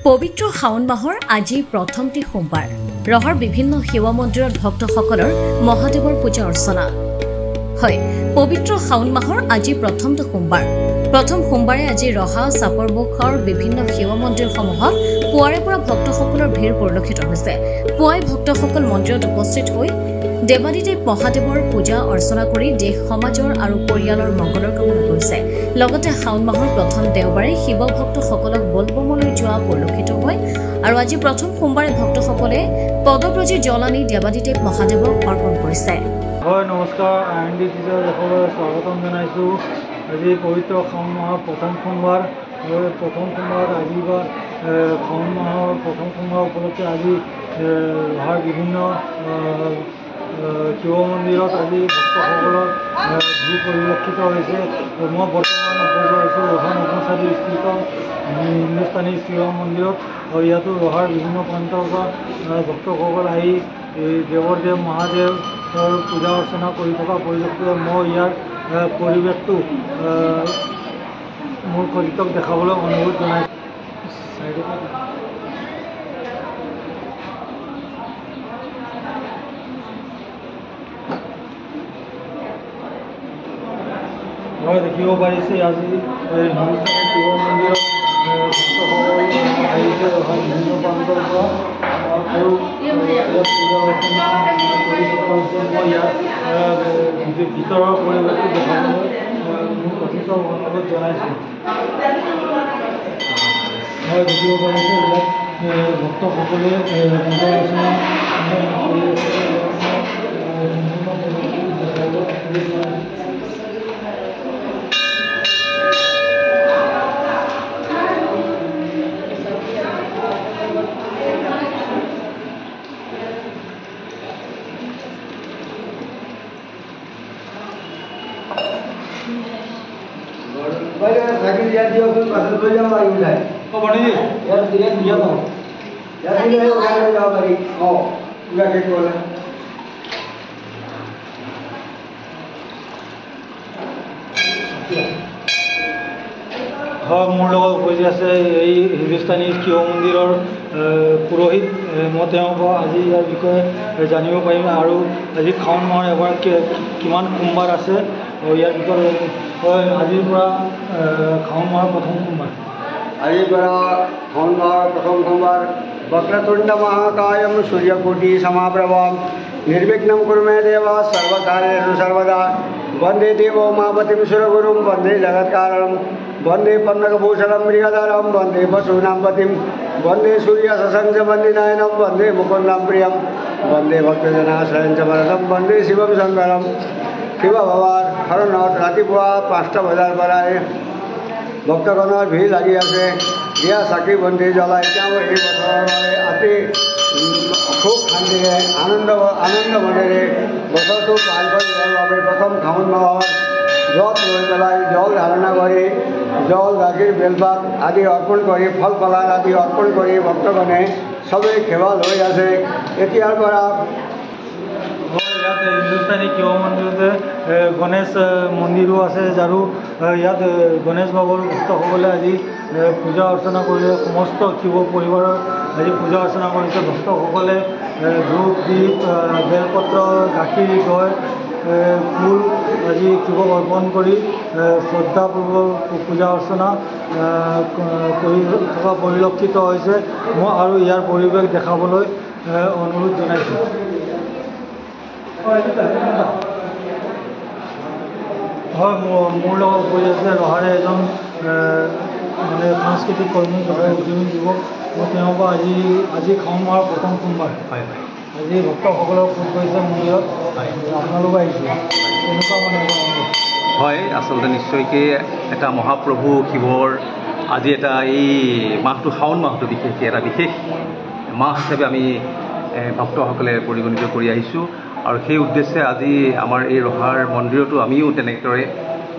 পবিত্ৰ শাওন মাহৰ আজি প্ৰথমটি সোমবাৰ ৰহৰ বিভিন্ন সেৱা মন্দিৰত ভক্তসকলৰ মহাদেৱৰ পূজা অৰ্চনা হয়। পবিত্ৰ শাওন মাহৰ আজি প্ৰথমটো সোমবাৰ। প্ৰথম সোমবাৰে আজি ৰহা চাপৰমুখৰ বিভিন্ন সেৱা মন্দিৰসমূহত পুৱাৰে পৰা ভক্তসকলৰ ভিৰ পৰিলক্ষিত হৈছে। পুৱাই ভক্তসকল মন্দিৰত উপস্থিত হৈ দেৱাদিদেৱ মহাদেৱৰ পূজা অৰ্চনা কৰি দেশ সমাজৰ আৰু পৰিয়ালৰ মংগলৰ কামনা কৰিছে। লগতে শাওন মাহৰ প্ৰথম দেওবাৰে শিৱ ভক্তসকলক বলবমলৈ যোৱা পৰিলক্ষিত হয় আৰু আজি প্ৰথম সোমবাৰে ভক্তসকলে পদব্ৰজী জলানি দেৱাদিদেৱ মহাদেৱক অৰ্পণ কৰিছে। হয়, নমস্কাৰ। আইএনডি টিচাৰসকলক স্বাগতম জনাইছোঁ। আজি পবিত্ৰ শাওন মাহৰ প্ৰথম সোমবাৰ। আজি বা শাওন মাহৰ প্ৰথম সোমবাৰ উপলক্ষে আজি ৰহাৰ বিভিন্ন শিৱ মন্দিৰত আজি ভক্তসকলৰ ভিৰ পৰিলক্ষিত হৈছে। মই বৰ্তমান উপস্থিত আছোঁ ৰহা নতুনচালি স্থিত হিন্দুস্তানী শিৱ মন্দিৰত আৰু ইয়াতো ৰহাৰ বিভিন্ন প্ৰান্তৰ পৰা ভক্তসকল আহি দেৱদেৱ মহাদেৱৰ পূজা অৰ্চনা কৰি থকা পৰিলক্ষিত। মই ইয়াৰ পৰিৱেশটো মোৰ সতীৰ্থক দেখাবলৈ অনুৰোধ জনাইছোঁ। মই দেখিব পাৰিছে আজি হিন্দুস্তানী শিৱ মন্দিৰত ভক্তসকল আহিছে বিভিন্ন প্ৰান্তৰ পৰা আৰু পূজা অৰ্চনা কৰি থকা হৈছে। মই ইয়াত ভিতৰৰ পৰিৱেশটো দেখাবলৈ মোৰ সতীৰ্থক অনুৰোধ জনাইছোঁ। মই দেখিব পাৰিছে ইয়াত ভক্তসকলে পূজা অৰ্চনা কৰি साइकिल दिया दिया उसको पास ले जाओ भाई उधर ओ बड़ी जी यार दिया तो यार दिया उधर ले जाओ भाई आओ पूरा के बोला হয়, মোৰ লগত উপস্থিত আছে এই হিন্দুস্তানী শিৱ মন্দিৰৰ পুৰোহিত। মই তেওঁৰ পৰা আজি ইয়াৰ বিষয়ে জানিব পাৰিম আৰু আজি শাওন মাহৰ এবাৰ কিমান সোমবাৰ আছে আৰু ইয়াৰ বিষয়ে হয়। আজিৰ পৰা শাওন মাহৰ প্ৰথম সোমবাৰ। আজিৰ পৰা শাওন মাহৰ প্ৰথম সোমবাৰ। वक्रतुंड महाकायम सूर्यकोटि समाप्रभम निर्विघ्नं कुरु मे देव सर्वकार्येषु सर्वदा। वंदे देवो मापतिं सुरगुरुं वंदे जगत्कारणं वंदे पन्नगभूषणं मृगधरं वंदे पशूनां पतिं वंदे सूर्यससंजवन्दिनयनं वंदे मुकुन्दं प्रियं वंदे भक्तजनाश्रयं च वरदं वंदे शिवं शंकरं। शिव भगवान হৰণত ৰাতিপুৱা 5টা বজাৰ পৰাই ভক্তগণৰ ভিৰ লাগি আছে। দিয়া চাকি বন্তি জ্বলাই তেওঁ এই বছৰৰ বাবে অতি খুব শান্তিৰে আনন্দ মনেৰে বছৰটো পাৰ কৰি দিয়াৰ বাবে প্ৰথম শাওন মাহৰ জল লৈ পেলাই জল ধাৰণা কৰি জল গাখীৰ বেলপাত আদি অৰ্পণ কৰি ফল ফলাৰ আদি অৰ্পণ কৰি ভক্তগণে চবেই সেৱা লৈ আছে। এতিয়াৰ পৰা ইয়াত হিন্দুস্তানী শিৱ মন্দিৰতে গণেশ মন্দিৰো আছে আৰু ইয়াত গণেশ বাবুৰ ভক্তসকলে আজি পূজা অৰ্চনা কৰিলে। সমস্ত শিৱ পৰিবাৰৰ আজি পূজা অৰ্চনা কৰিছে। ভক্তসকলে ধূপ দীপ বেলপত্ৰ গাখীৰ দৈ ফুল আজি শিৱক অৰ্পণ কৰি শ্ৰদ্ধাপূৰ্বক পূজা অৰ্চনা কৰি থকা পৰিলক্ষিত হৈছে। মই আৰু ইয়াৰ পৰিৱেশ দেখাবলৈ অনুৰোধ জনাইছোঁ। হয়, মোৰ লগত উপস্থিত আছে ৰহাৰে এজন মানে সাংস্কৃতিক কৰ্মী তথা উদ্যমী যুৱক। মই তেওঁৰ পৰা আজি শাওন মাহৰ প্ৰথম সোমবাৰ। হয়, আজি ভক্তসকলক ফোন কৰিছে মন্দিৰত। আপোনালোক আহিছে কেনেকুৱা মানে? হয়, আচলতে নিশ্চয়কৈ এটা মহাপ্ৰভু শিৱৰ আজি এটা এই মাহটো শাওন মাহটো বিশেষকৈ এটা বিশেষ মাহ হিচাপে আমি ভক্তসকলে পৰিগণিত কৰি আহিছোঁ আৰু সেই উদ্দেশ্যে আজি আমাৰ এই ৰহাৰ মন্দিৰতো আমিও তেনেদৰে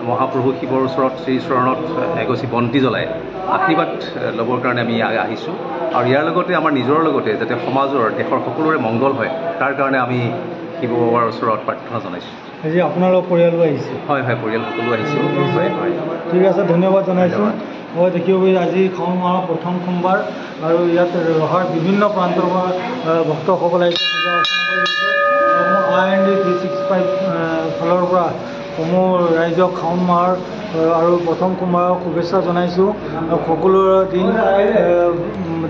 মহাপ্ৰভু শিৱৰ ওচৰত শ্ৰীচৰণত এগছি বন্তি জ্বলাই আশীৰ্বাদ ল'বৰ কাৰণে আমি আহিছোঁ আৰু ইয়াৰ লগতে আমাৰ নিজৰ লগতে যাতে সমাজৰ দেশৰ সকলোৰে মংগল হয় তাৰ কাৰণে আমি শিৱ বাবাৰ ওচৰত প্ৰাৰ্থনা জনাইছোঁ। আজি আপোনালোক পৰিয়ালো আহিছে? হয়, পৰিয়াল সকলো আহিছোঁ। হয়, ঠিক আছে, ধন্যবাদ জনাইছোঁ। দেখিব পাৰি আজি শাওণ মাহৰ প্ৰথম সোমবাৰ আৰু ইয়াত ৰহাৰ বিভিন্ন প্ৰান্তৰ পৰা ভক্তসকলে পূজা অৰ্চনা কৰিছে। IND 365 ফালৰ পৰা সমূহ ৰাইজক শাওণ মাহৰ আৰু প্ৰথম সোমবাৰৰ শুভেচ্ছা জনাইছোঁ। সকলোৰে দিন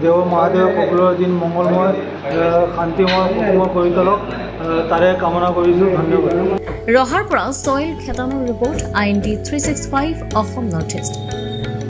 দেৱ মহাদেৱ সকলোৰে দিন মংগলময় শান্তিময় সুখময় কৰি তোলক তাৰে কামনা কৰিছোঁ। ধন্যবাদ। ৰহাৰ পৰা ছইল খেতানৰ report IND 365 Assam north east.